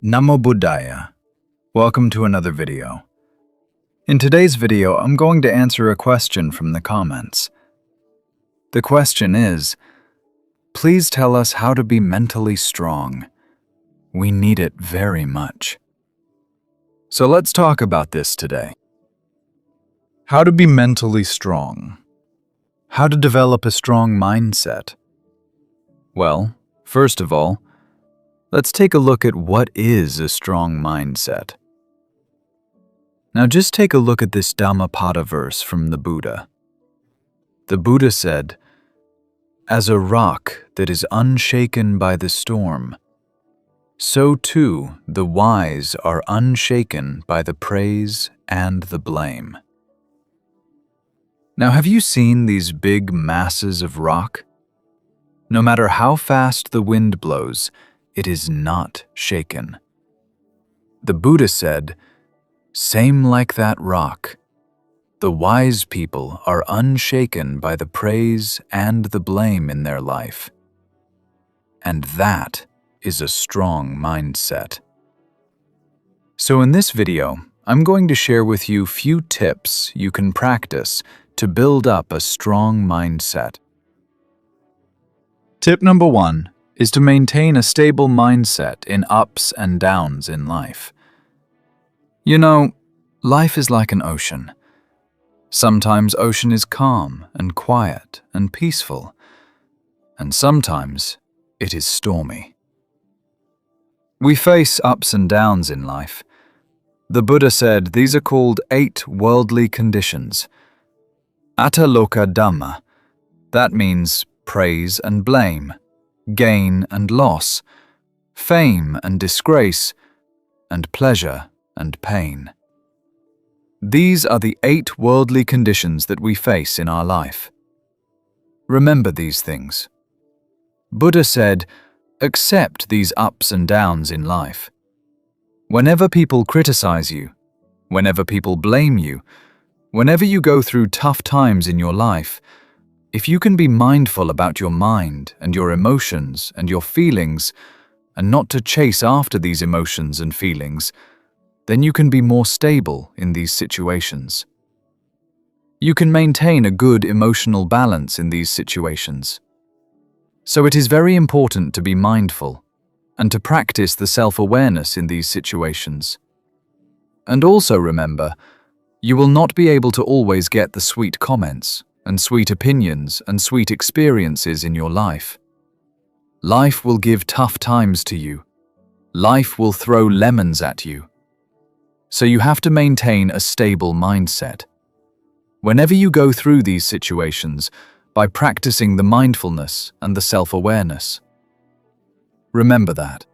Namo Buddhaya. Welcome to another video. In today's video, I'm going to answer a question from the comments. The question is, please tell us how to be mentally strong. We need it very much. So let's talk about this today. How to be mentally strong. How to develop a strong mindset. Well, first of all, let's take a look at what is a strong mindset. Now just take a look at this Dhammapada verse from the Buddha. The Buddha said, "As a rock that is unshaken by the storm, so too the wise are unshaken by the praise and the blame." Now have you seen these big masses of rock? No matter how fast the wind blows, it is not shaken. The Buddha said, "Same like that rock. The wise people are unshaken by the praise and the blame in their life. And that is a strong mindset." So in this video, I'm going to share with you few tips you can practice to build up a strong mindset. Tip number 1 is to maintain a stable mindset in ups and downs in life. You know, life is like an ocean. Sometimes ocean is calm and quiet and peaceful, and sometimes it is stormy. We face ups and downs in life. The Buddha said these are called 8 worldly conditions. Ataloka Dhamma, that means praise and blame, gain and loss, fame and disgrace, and pleasure and pain. These are the 8 worldly conditions that we face in our life. Remember these things. Buddha said, accept these ups and downs in life. Whenever people criticize you, whenever people blame you, whenever you go through tough times in your life, if you can be mindful about your mind and your emotions and your feelings, and not to chase after these emotions and feelings, then you can be more stable in these situations. You can maintain a good emotional balance in these situations. So it is very important to be mindful and to practice the self-awareness in these situations. And also remember, you will not be able to always get the sweet comments and sweet opinions and sweet experiences in your life. Life will give tough times to you. Life will throw lemons at you. So you have to maintain a stable mindset. Whenever you go through these situations, by practicing the mindfulness and the self-awareness. Remember that.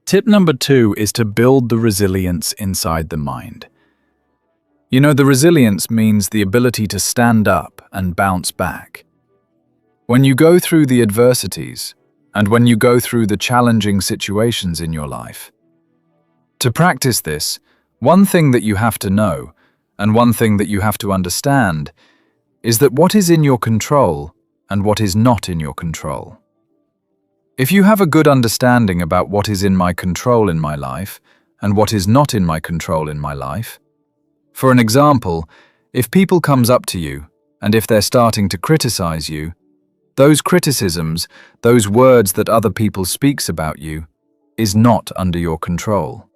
Tip number 2 is to build the resilience inside the mind. You know, the resilience means the ability to stand up and bounce back. When you go through the adversities, and when you go through the challenging situations in your life. To practice this, one thing that you have to know, and one thing that you have to understand, is that what is in your control and what is not in your control. If you have a good understanding about what is in my control in my life, and what is not in my control in my life, for an example, if people comes up to you, and if they're starting to criticize you, those criticisms, those words that other people speaks about you, is not under your control.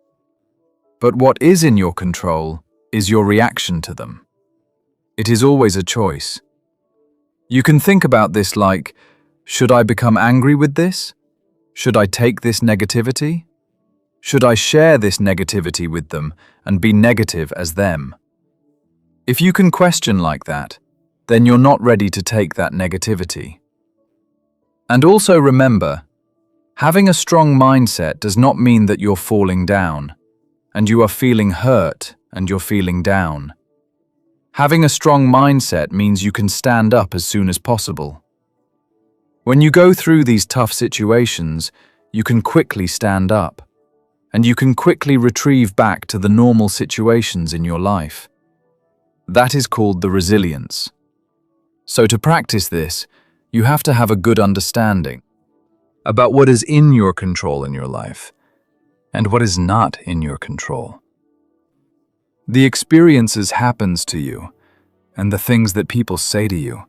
But what is in your control is your reaction to them. It is always a choice. You can think about this like, should I become angry with this? Should I take this negativity? Should I share this negativity with them and be negative as them? If you can question like that, then you're not ready to take that negativity. And also remember, having a strong mindset does not mean that you're falling down, and you are feeling hurt and you're feeling down. Having a strong mindset means you can stand up as soon as possible. When you go through these tough situations, you can quickly stand up, and you can quickly retrieve back to the normal situations in your life. That is called the resilience. So to practice this, you have to have a good understanding. about what is in your control in your life and what is not in your control. The experiences happens to you and the things that people say to you,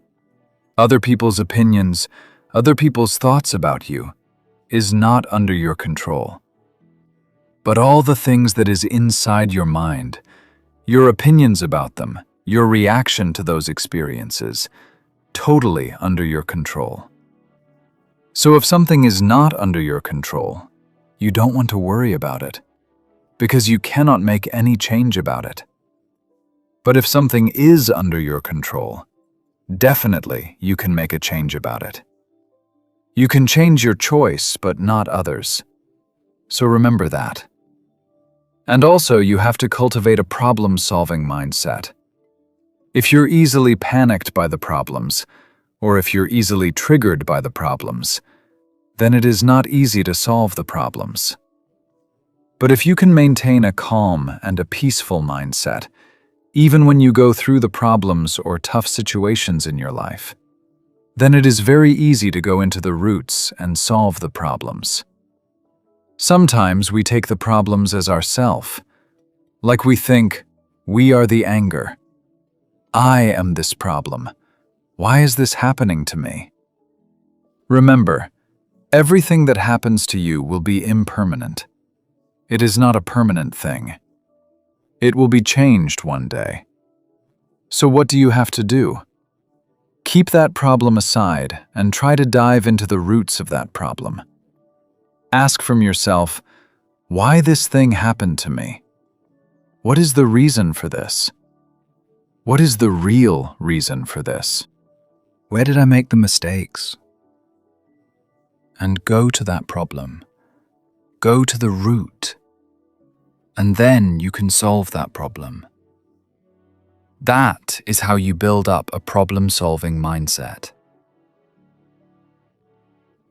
other people's opinions, other people's thoughts about you, is not under your control. But all the things that is inside your mind, your opinions about them, your reaction to those experiences, totally under your control. So if something is not under your control, you don't want to worry about it, because you cannot make any change about it. But if something is under your control, definitely you can make a change about it. You can change your choice, but not others. So remember that. And also, you have to cultivate a problem-solving mindset. If you're easily panicked by the problems, or if you're easily triggered by the problems, then it is not easy to solve the problems. But if you can maintain a calm and a peaceful mindset, even when you go through the problems or tough situations in your life, then it is very easy to go into the roots and solve the problems. Sometimes we take the problems as ourself, like we think, we are the anger. I am this problem. Why is this happening to me? Remember, everything that happens to you will be impermanent. It is not a permanent thing. It will be changed one day. So what do you have to do? Keep that problem aside and try to dive into the roots of that problem. Ask from yourself, why this thing happened to me? What is the reason for this? What is the real reason for this? Where did I make the mistakes? And go to that problem. Go to the root. And then you can solve that problem. That is how you build up a problem-solving mindset.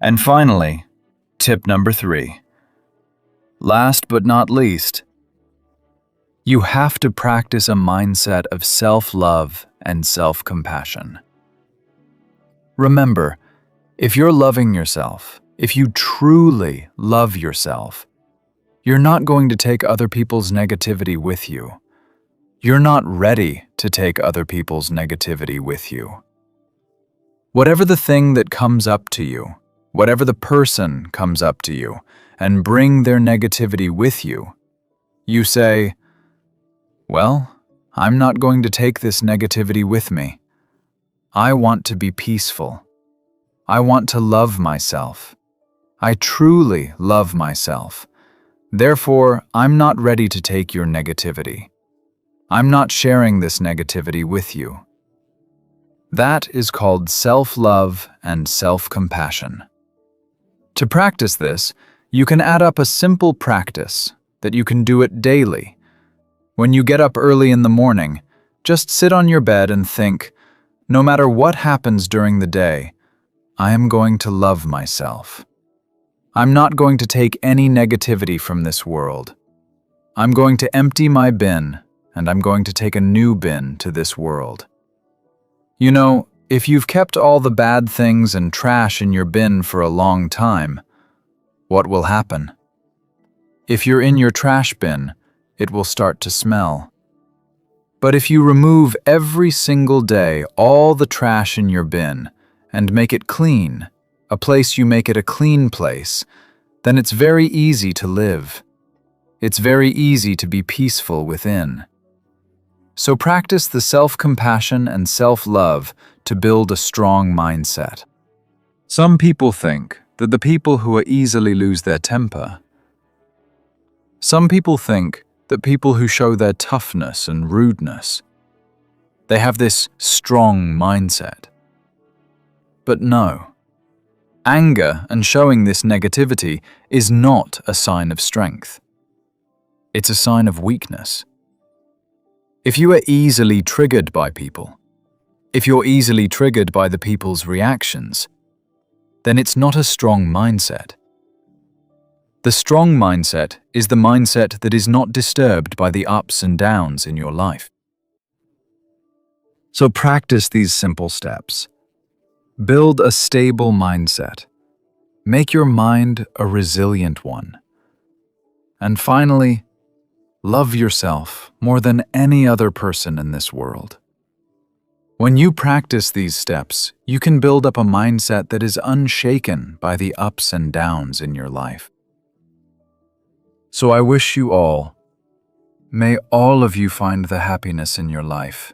And finally, tip number 3. Last but not least, you have to practice a mindset of self-love and self-compassion. Remember, if you're loving yourself, if you truly love yourself, you're not going to take other people's negativity with you. You're not ready to take other people's negativity with you. Whatever the thing that comes up to you, whatever the person comes up to you and bring their negativity with you, you say, well, I'm not going to take this negativity with me. I want to be peaceful. I want to love myself. I truly love myself. Therefore, I'm not ready to take your negativity. I'm not sharing this negativity with you. That is called self-love and self-compassion. To practice this, you can add up a simple practice that you can do it daily. When you get up early in the morning, just sit on your bed and think, no matter what happens during the day, I am going to love myself. I'm not going to take any negativity from this world. I'm going to empty my bin, and I'm going to take a new bin to this world. You know, if you've kept all the bad things and trash in your bin for a long time, what will happen? If you're in your trash bin, it will start to smell. But if you remove every single day all the trash in your bin and make it clean, a place you make it a clean place, then it's very easy to live. It's very easy to be peaceful within. So practice the self-compassion and self-love to build a strong mindset. Some people think that the people who are easily lose their temper. Some people think that people who show their toughness and rudeness, they have this strong mindset. But no. Anger and showing this negativity is not a sign of strength. It's a sign of weakness. If you are easily triggered by people, if you're easily triggered by the people's reactions, then it's not a strong mindset. The strong mindset is the mindset that is not disturbed by the ups and downs in your life. So practice these simple steps. Build a stable mindset. Make your mind a resilient one. And finally, love yourself more than any other person in this world. When you practice these steps, you can build up a mindset that is unshaken by the ups and downs in your life. So I wish you all, may all of you find the happiness in your life